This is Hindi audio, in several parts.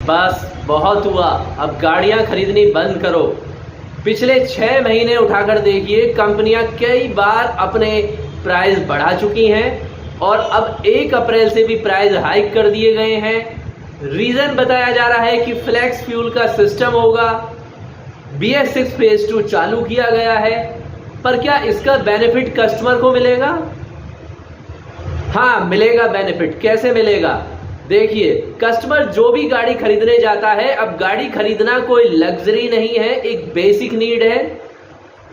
बस बहुत हुआ, अब गाड़ियां खरीदनी बंद करो। पिछले 6 महीने उठाकर देखिए, कंपनियां कई बार अपने प्राइस बढ़ा चुकी हैं और अब 1 अप्रैल से भी प्राइस हाइक कर दिए गए हैं। रीजन बताया जा रहा है कि फ्लेक्स फ्यूल का सिस्टम होगा, BS6 फेज 2 चालू किया गया है। पर क्या इसका बेनिफिट कस्टमर को मिलेगा? हाँ मिलेगा बेनिफिट। कैसे मिलेगा? देखिए, कस्टमर जो भी गाड़ी खरीदने जाता है, अब गाड़ी खरीदना कोई लग्जरी नहीं है, एक बेसिक नीड है।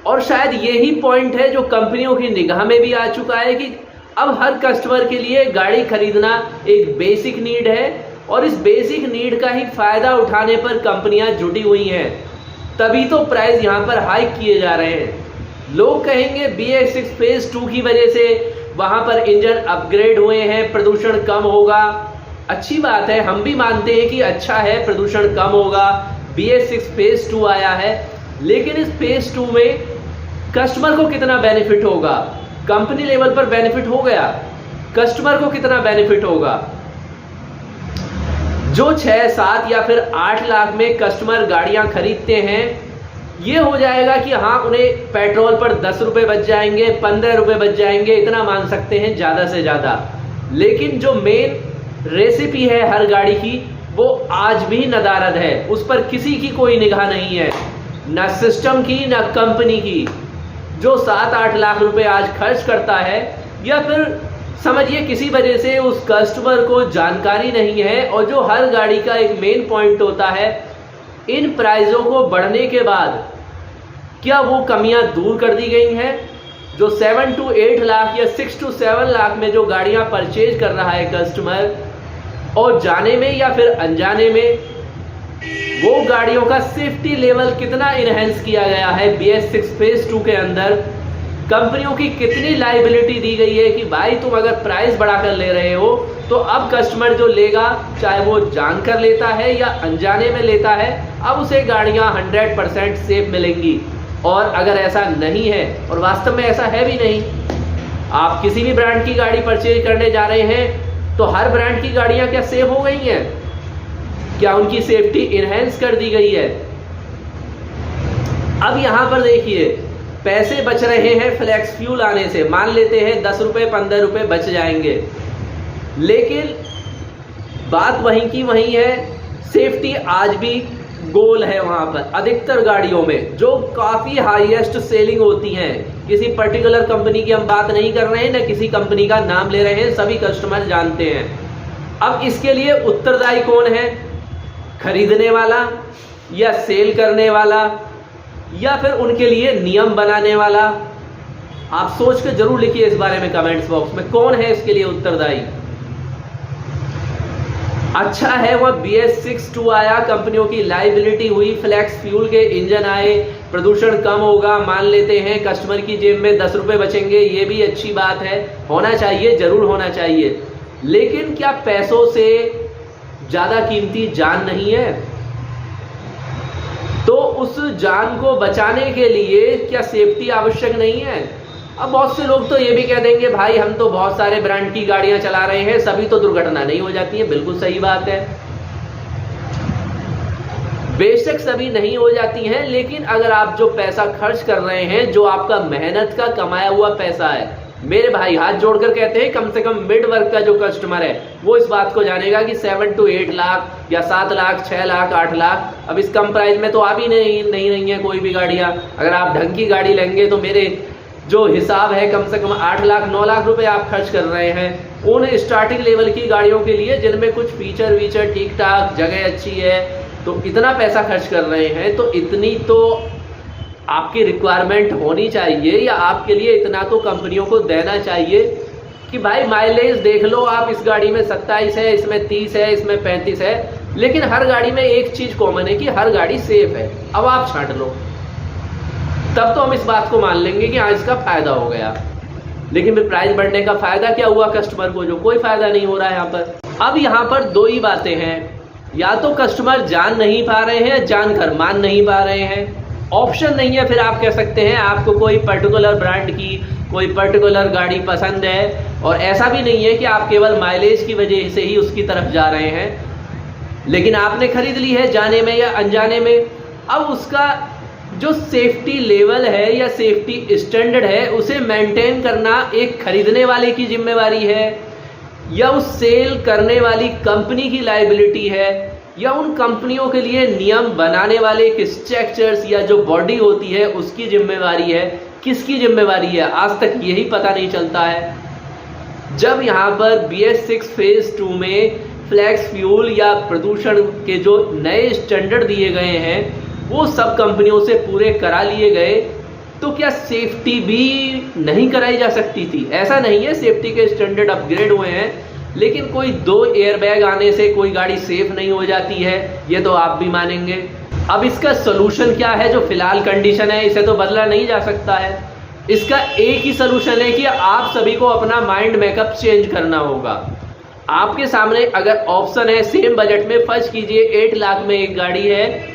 और शायद यही पॉइंट है जो कंपनियों की निगाह में भी आ चुका है कि अब हर कस्टमर के लिए गाड़ी खरीदना एक बेसिक नीड है और इस बेसिक नीड का ही फायदा उठाने पर कंपनियां जुटी हुई हैं। तभी तो प्राइस यहां पर हाइक किए जा रहे हैं। लोग कहेंगे BS6 फेज 2 की वजह से वहां पर इंजन अपग्रेड हुए हैं, प्रदूषण कम होगा। अच्छी बात है, हम भी मानते हैं कि अच्छा है, प्रदूषण कम होगा, BS6 फेज 2 आया है। लेकिन इस फेज 2 में कस्टमर को कितना बेनिफिट होगा? कंपनी लेवल पर बेनिफिट हो गया, कस्टमर को कितना बेनिफिट होगा? जो 6, 7 या फिर 8 लाख में कस्टमर गाड़ियां खरीदते हैं, ये हो जाएगा कि हाँ उन्हें पेट्रोल पर 10 रुपए बच जाएंगे, 15 रुपए बच जाएंगे, इतना मान सकते हैं ज़्यादा से ज़्यादा। लेकिन जो मेन रेसिपी है हर गाड़ी की, वो आज भी नदारद है, उस पर किसी की कोई निगाह नहीं है, ना सिस्टम की ना कंपनी की। जो 7-8 लाख रुपए आज खर्च करता है, या फिर समझिए किसी वजह से उस कस्टमर को जानकारी नहीं है, और जो हर गाड़ी का एक मेन पॉइंट होता है, इन प्राइसों को बढ़ने के बाद क्या वो कमियां दूर कर दी गई हैं? जो 7 to 8 लाख या 6 to 7 लाख में जो गाड़ियां परचेज कर रहा है कस्टमर, और जाने में या फिर अनजाने में वो गाड़ियों का सेफ्टी लेवल कितना इनहेंस किया गया है BS6 फेज 2 के अंदर, कंपनियों की कितनी लाइबिलिटी दी गई है कि भाई तुम अगर प्राइस बढ़ाकर ले रहे हो तो अब कस्टमर जो लेगा, चाहे वो जानकर लेता है या अनजाने में लेता है, अब उसे गाड़ियां 100% सेफ मिलेंगी। और अगर ऐसा नहीं है, और वास्तव में ऐसा है भी नहीं, आप किसी भी ब्रांड की गाड़ी परचेज करने जा रहे हैं तो हर ब्रांड की गाड़ियां क्या सेफ हो गई हैं? क्या उनकी सेफ्टी इनहेंस कर दी गई है? अब यहां पर देखिए, पैसे बच रहे हैं फ्लेक्स फ्यूल आने से, मान लेते हैं 10 रुपए 15 रुपए बच जाएंगे, लेकिन बात वहीं की वहीं है। सेफ्टी आज भी गोल है वहां पर अधिकतर गाड़ियों में, जो काफी हाईएस्ट सेलिंग होती हैं। किसी पर्टिकुलर कंपनी की हम बात नहीं कर रहे हैं, ना किसी कंपनी का नाम ले रहे हैं, सभी कस्टमर जानते हैं। अब इसके लिए उत्तरदायी कौन है? खरीदने वाला या सेल करने वाला या फिर उनके लिए नियम बनाने वाला? आप सोच के जरूर लिखिए इस बारे में कमेंट्स बॉक्स में, कौन है इसके लिए उत्तरदायी? अच्छा है वह BS6 2 आया, कंपनियों की लाइबिलिटी हुई, फ्लेक्स फ्यूल के इंजन आए, प्रदूषण कम होगा, मान लेते हैं कस्टमर की जेब में 10 रुपए बचेंगे, ये भी अच्छी बात है, होना चाहिए, जरूर होना चाहिए। लेकिन क्या पैसों से ज्यादा कीमती जान नहीं है? तो उस जान को बचाने के लिए क्या सेफ्टी आवश्यक नहीं है? अब बहुत से लोग तो ये भी कह देंगे, भाई हम तो बहुत सारे ब्रांड की गाड़ियां चला रहे हैं, सभी तो दुर्घटना नहीं हो जाती है। बिल्कुल सही बात है, बेशक सभी नहीं हो जाती हैं, लेकिन अगर आप जो पैसा खर्च कर रहे हैं, जो आपका मेहनत का कमाया हुआ पैसा है, मेरे भाई हाथ जोड़कर कहते हैं कम से कम मिड वर्ग का जो कस्टमर है वो इस बात को जानेगा कि 7 to 8 लाख या 7 लाख 6 लाख 8 लाख, अब इस कम प्राइस में तो आ भी नहीं रही है कोई भी गाड़ियां। अगर आप ढंग की गाड़ी लेंगे तो मेरे जो हिसाब है कम से कम 8 लाख 9 लाख रुपए आप खर्च कर रहे हैं उन स्टार्टिंग लेवल की गाड़ियों के लिए, जिनमें कुछ फीचर वीचर ठीक ठाक, जगह अच्छी है, तो इतना पैसा खर्च कर रहे हैं, तो इतनी तो आपकी रिक्वायरमेंट होनी चाहिए, या आपके लिए इतना तो कंपनियों को देना चाहिए कि भाई माइलेज देख लो आप, इस गाड़ी में 27 है, इसमें 30 है, इसमें 35 है, लेकिन हर गाड़ी में एक चीज कॉमन है कि हर गाड़ी सेफ है। अब आप छांट लो, तब तो हम इस बात को मान लेंगे कि हाँ इसका फायदा हो गया। लेकिन फिर प्राइस बढ़ने का फायदा क्या हुआ कस्टमर को? जो कोई फायदा नहीं हो रहा है यहाँ पर। अब यहाँ पर दो ही बातें हैं, या तो कस्टमर जान नहीं पा रहे हैं, जानकर मान नहीं पा रहे हैं, ऑप्शन नहीं है। फिर आप कह सकते हैं आपको कोई पर्टिकुलर ब्रांड की कोई पर्टिकुलर गाड़ी पसंद है, और ऐसा भी नहीं है कि आप केवल माइलेज की वजह से ही उसकी तरफ जा रहे हैं। लेकिन आपने खरीद ली है जाने में या अनजाने में। अब उसका जो सेफ्टी लेवल है या सेफ्टी स्टैंडर्ड है उसे मेंटेन करना एक खरीदने वाले की जिम्मेवारी है, या उस सेल करने वाली कंपनी की लायबिलिटी है, या उन कंपनियों के लिए नियम बनाने वाले एक स्ट्रक्चर्स या जो बॉडी होती है उसकी जिम्मेवारी है। किसकी जिम्मेवारी है आज तक यही पता नहीं चलता है। जब यहाँ पर BS6 फेज 2 में फ्लैक्स फ्यूल या प्रदूषण के जो नए स्टैंडर्ड दिए गए हैं वो सब कंपनियों से पूरे करा लिए गए, तो क्या सेफ्टी भी नहीं कराई जा सकती थी? ऐसा नहीं है, सेफ्टी के स्टैंडर्ड अपग्रेड हुए हैं, लेकिन कोई 2 एयरबैग आने से कोई गाड़ी सेफ नहीं हो जाती है, ये तो आप भी मानेंगे। अब इसका सोल्यूशन क्या है? जो फिलहाल कंडीशन है इसे तो बदला नहीं जा सकता है। इसका एक ही सोल्यूशन है कि आप सभी को अपना माइंड मेकअप चेंज करना होगा। आपके सामने अगर ऑप्शन है सेम बजट में, फर्ज कीजिए 8 लाख में एक गाड़ी है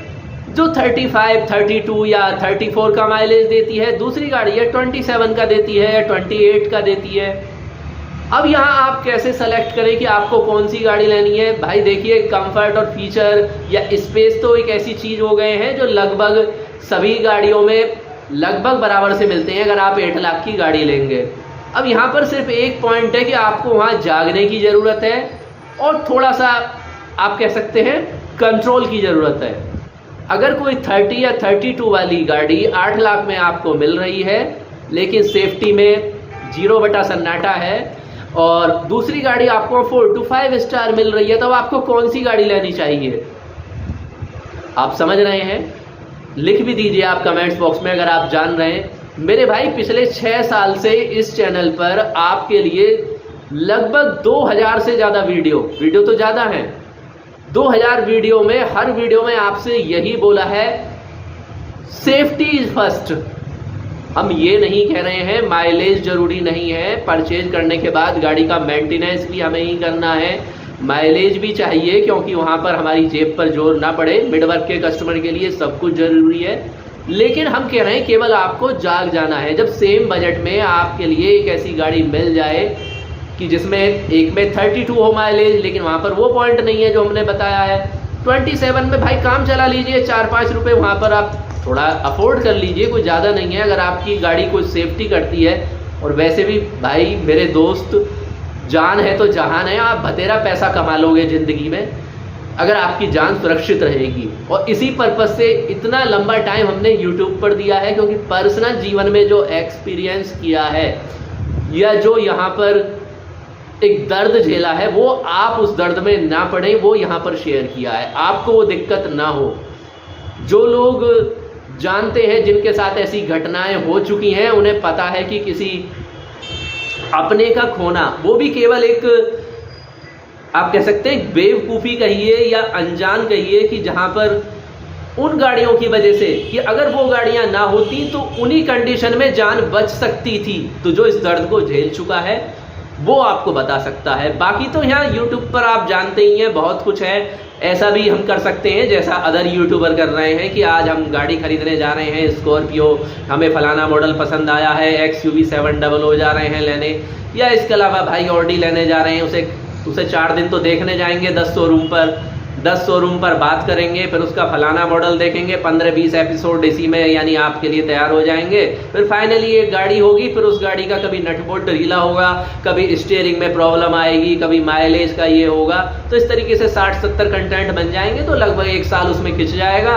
जो 35, 32 या 34 का माइलेज देती है, दूसरी गाड़ी है 27 का देती है या 28 का देती है। अब यहाँ आप कैसे सेलेक्ट करें कि आपको कौन सी गाड़ी लेनी है? भाई देखिए, कंफर्ट और फीचर या स्पेस तो एक ऐसी चीज़ हो गए हैं जो लगभग सभी गाड़ियों में लगभग बराबर से मिलते हैं अगर आप 8 लाख की गाड़ी लेंगे। अब यहाँ पर सिर्फ एक पॉइंट है कि आपको वहाँ जागने की ज़रूरत है और थोड़ा सा आप कह सकते हैं कंट्रोल की ज़रूरत है। अगर कोई 30 या 32 वाली गाड़ी 8 लाख में आपको मिल रही है लेकिन सेफ्टी में 0 बटा सन्नाटा है, और दूसरी गाड़ी आपको 4 to 5 स्टार मिल रही है, तो आपको कौन सी गाड़ी लेनी चाहिए? आप समझ रहे हैं? लिख भी दीजिए आप कमेंट्स बॉक्स में अगर आप जान रहे हैं। मेरे भाई पिछले 6 साल से इस चैनल पर आपके लिए लगभग 2000 से ज़्यादा वीडियो तो ज़्यादा हैं, 2000 वीडियो में हर वीडियो में आपसे यही बोला है, सेफ्टी इज फर्स्ट। हम ये नहीं कह रहे हैं माइलेज जरूरी नहीं है, परचेज करने के बाद गाड़ी का मेंटेनेंस भी हमें ही करना है, माइलेज भी चाहिए क्योंकि वहाँ पर हमारी जेब पर जोर ना पड़े। मिड वर्ग के कस्टमर के लिए सब कुछ जरूरी है, लेकिन हम कह रहे हैं केवल आपको जाग जाना है। जब सेम बजट में आपके लिए एक ऐसी गाड़ी मिल जाए कि जिसमें एक में 32 हो माइलेज, लेकिन वहाँ पर वो पॉइंट नहीं है जो हमने बताया है। 27 में भाई काम चला लीजिए, 4-5 रुपये वहाँ पर आप थोड़ा अफोर्ड कर लीजिए, कोई ज़्यादा नहीं है अगर आपकी गाड़ी कोई सेफ्टी करती है। और वैसे भी भाई मेरे दोस्त, जान है तो जहान है, आप बतेरा पैसा कमा लोगे ज़िंदगी में अगर आपकी जान सुरक्षित रहेगी। और इसी पर्पज़ से इतना लंबा टाइम हमने यूट्यूब पर दिया है, क्योंकि पर्सनल जीवन में जो एक्सपीरियंस किया है या जो यहाँ पर एक दर्द झेला है वो आप उस दर्द में ना पड़े, वो यहाँ पर शेयर किया है, आपको वो दिक्कत ना हो। जो लोग जानते हैं, जिनके साथ ऐसी घटनाएं हो चुकी हैं, उन्हें पता है कि किसी अपने का खोना, वो भी केवल एक आप कह सकते हैं बेवकूफ़ी कहिए या अनजान कहिए, कि जहाँ पर उन गाड़ियों की वजह से कि अगर वो गाड़ियाँ ना होती तो उन्हीं कंडीशन में जान बच सकती थी। तो जो इस दर्द को झेल चुका है वो आपको बता सकता है। बाकी तो यहाँ यूट्यूब पर आप जानते ही हैं बहुत कुछ है, ऐसा भी हम कर सकते हैं जैसा अदर यूट्यूबर कर रहे हैं कि आज हम गाड़ी खरीदने जा रहे हैं स्कॉर्पियो, हमें फलाना मॉडल पसंद आया है, XUV 700 जा रहे हैं लेने, या इसके अलावा भाई ऑडी लेने जा रहे हैं, उसे 4 दिन तो देखने जाएंगे 10 शोरूम पर बात करेंगे, फिर उसका फलाना मॉडल देखेंगे, 15-20 एपिसोड इसी में यानी आपके लिए तैयार हो जाएंगे। फिर फाइनली एक गाड़ी होगी, फिर उस गाड़ी का कभी नट बोल्ट ढीला होगा, कभी स्टीयरिंग में प्रॉब्लम आएगी, कभी माइलेज का ये होगा, तो इस तरीके से 60-70 कंटेंट बन जाएंगे, तो लगभग 1 साल उसमें खिंच जाएगा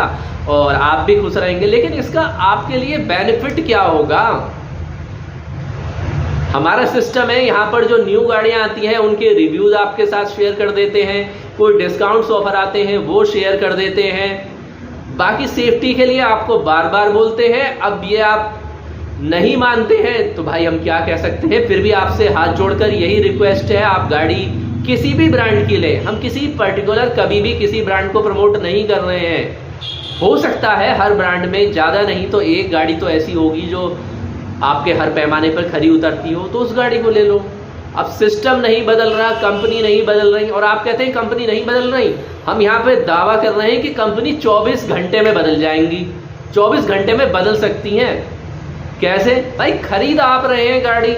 और आप भी खुश रहेंगे। लेकिन इसका आपके लिए बेनिफिट क्या होगा? हमारा सिस्टम है, यहाँ पर जो न्यू गाड़ियाँ आती हैं उनके रिव्यूज़ आपके साथ शेयर कर देते हैं, कोई डिस्काउंट्स ऑफर आते हैं वो शेयर कर देते हैं। बाकी सेफ्टी के लिए आपको बार बार बोलते हैं, अब ये आप नहीं मानते हैं तो भाई हम क्या कह सकते हैं। फिर भी आपसे हाथ जोड़कर यही रिक्वेस्ट है, आप गाड़ी किसी भी ब्रांड की लें, हम किसी पर्टिकुलर कभी भी किसी ब्रांड को प्रमोट नहीं कर रहे हैं। हो सकता है हर ब्रांड में ज़्यादा नहीं तो एक गाड़ी तो ऐसी होगी जो आपके हर पैमाने पर खरी उतरती हो, तो उस गाड़ी को ले लो। अब सिस्टम नहीं बदल रहा, कंपनी नहीं बदल रही, और आप कहते हैं कंपनी नहीं बदल रही, हम यहाँ पे दावा कर रहे हैं कि कंपनी 24 घंटे में बदल जाएंगी, 24 घंटे में बदल सकती हैं। कैसे भाई? खरीद आप रहे हैं गाड़ी,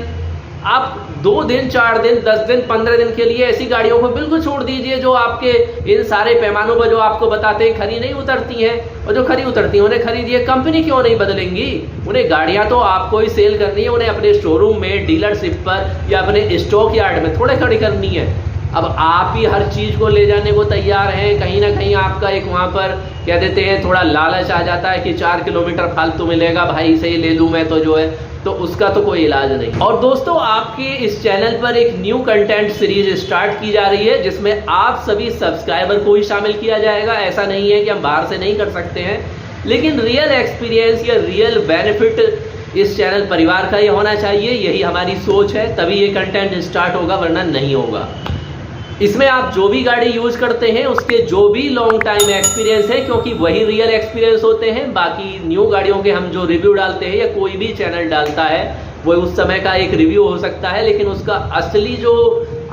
आप 2 दिन, 4 दिन, 10 दिन, 15 दिन के लिए ऐसी गाड़ियों को बिल्कुल छोड़ दीजिए जो आपके इन सारे पैमानों पर जो आपको बताते हैं खरी नहीं उतरती हैं, और जो खरी उतरती हैं उन्हें खरीदिए। कंपनी क्यों नहीं बदलेंगी? उन्हें गाड़ियां तो आपको ही सेल करनी है, उन्हें अपने शोरूम में, डीलरशिप पर या अपने स्टॉक यार्ड में थोड़े खड़ी करनी है। अब आप ही हर चीज़ को ले जाने को तैयार हैं, कहीं ना कहीं आपका एक वहाँ पर क्या देते हैं थोड़ा लालच आ जाता है कि 4 किलोमीटर फालतू मिलेगा, भाई इसे ही ले लूँ मैं, तो जो है तो उसका तो कोई इलाज नहीं। और दोस्तों, आपके इस चैनल पर एक न्यू कंटेंट सीरीज स्टार्ट की जा रही है जिसमें आप सभी सब्सक्राइबर को ही शामिल किया जाएगा। ऐसा नहीं है कि हम बाहर से नहीं कर सकते हैं, लेकिन रियल एक्सपीरियंस या रियल बेनिफिट इस चैनल परिवार का ही होना चाहिए। यही हमारी सोच है, तभी ये कंटेंट स्टार्ट होगा, वरना नहीं होगा। इसमें आप जो भी गाड़ी यूज करते हैं उसके जो भी लॉन्ग टाइम एक्सपीरियंस है, क्योंकि वही रियल एक्सपीरियंस होते हैं। बाकी न्यू गाड़ियों के हम जो रिव्यू डालते हैं या कोई भी चैनल डालता है वो उस समय का एक रिव्यू हो सकता है, लेकिन उसका असली जो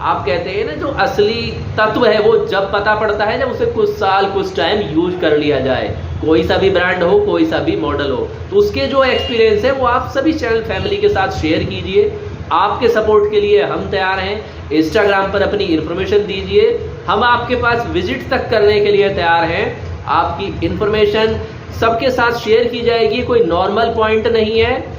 आप कहते हैं ना, जो असली तत्व है वो जब पता पड़ता है जब उसे कुछ साल, कुछ टाइम यूज कर लिया जाए। कोई सा भी ब्रांड हो, कोई सा भी मॉडल हो, तो उसके जो एक्सपीरियंस है वो आप सभी चैनल फैमिली के साथ शेयर कीजिए। आपके सपोर्ट के लिए हम तैयार हैं। इंस्टाग्राम पर अपनी इन्फॉर्मेशन दीजिए, हम आपके पास विजिट तक करने के लिए तैयार हैं। आपकी इन्फॉर्मेशन सबके साथ शेयर की जाएगी, कोई नॉर्मल पॉइंट नहीं है।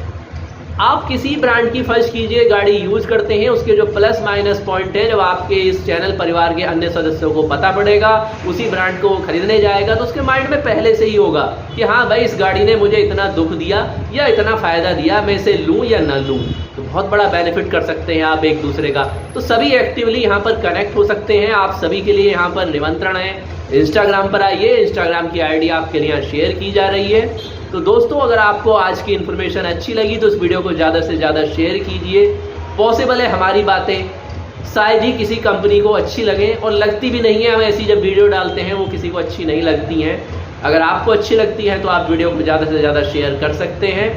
आप किसी ब्रांड की फर्ज कीजिए गाड़ी यूज करते हैं, उसके जो प्लस माइनस पॉइंट है जब आपके इस चैनल परिवार के अन्य सदस्यों को पता पड़ेगा, उसी ब्रांड को खरीदने जाएगा तो उसके माइंड में पहले से ही होगा कि हाँ भाई, इस गाड़ी ने मुझे इतना दुख दिया या इतना फायदा दिया, मैं इसे लूँ या ना लूँ। तो बहुत बड़ा बेनिफिट कर सकते हैं आप एक दूसरे का। तो सभी एक्टिवली यहाँ पर कनेक्ट हो सकते हैं। आप सभी के लिए यहाँ पर निमंत्रण है, इंस्टाग्राम पर आइए। इंस्टाग्राम की आईडी आपके लिए यहाँ शेयर की जा रही है। तो दोस्तों, अगर आपको आज की इन्फॉर्मेशन अच्छी लगी तो इस वीडियो को ज़्यादा से ज़्यादा शेयर कीजिए। पॉसिबल है हमारी बातें शायद ही किसी कंपनी को अच्छी लगें, और लगती भी नहीं है। हम ऐसी जब वीडियो डालते हैं वो किसी को अच्छी नहीं लगती हैं। अगर आपको अच्छी लगती है तो आप वीडियो को ज़्यादा से ज़्यादा शेयर कर सकते हैं।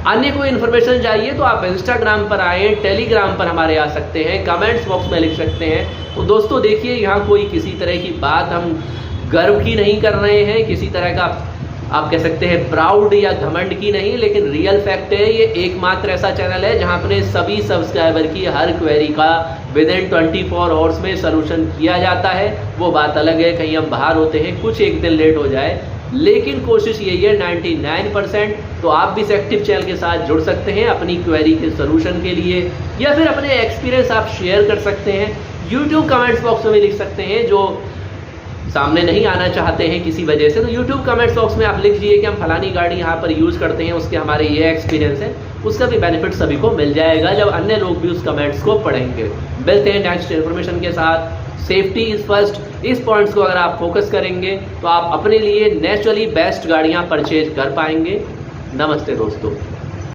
अन्य कोई इन्फॉर्मेशन चाहिए तो आप इंस्टाग्राम पर आएँ, टेलीग्राम पर हमारे आ सकते हैं, कमेंट्स बॉक्स में लिख सकते हैं। तो दोस्तों देखिए, यहाँ कोई किसी तरह की बात हम गर्व की नहीं कर रहे हैं, किसी तरह का आप कह सकते हैं प्राउड या घमंड की नहीं, लेकिन रियल फैक्ट है। ये एकमात्र ऐसा चैनल है जहां अपने सभी सब्सक्राइबर की हर क्वेरी का विदिन 24 आवर्स में सलूशन किया जाता है। वो बात अलग है, कहीं हम बाहर होते हैं, कुछ एक दिन लेट हो जाए, लेकिन कोशिश यही है 99%। तो आप भी इस एक्टिव चैनल के साथ जुड़ सकते हैं अपनी क्वेरी के सलूशन के लिए, या फिर अपने एक्सपीरियंस आप शेयर कर सकते हैं। यूट्यूब कमेंट्स बॉक्स में लिख सकते हैं, जो सामने नहीं आना चाहते हैं किसी वजह से, तो YouTube कमेंट्स बॉक्स में आप लिख दीजिए कि हम फलानी गाड़ी यहाँ पर यूज़ करते हैं, उसके हमारे ये एक्सपीरियंस है। उसका भी बेनिफिट सभी को मिल जाएगा जब अन्य लोग भी उस कमेंट्स को पढ़ेंगे। मिलते हैं नेक्स्ट इन्फॉर्मेशन के साथ। सेफ्टी इज़ फर्स्ट, इस पॉइंट्स को अगर आप फोकस करेंगे तो आप अपने लिए नेचुरली बेस्ट गाड़ियाँ परचेज कर पाएंगे। नमस्ते दोस्तों।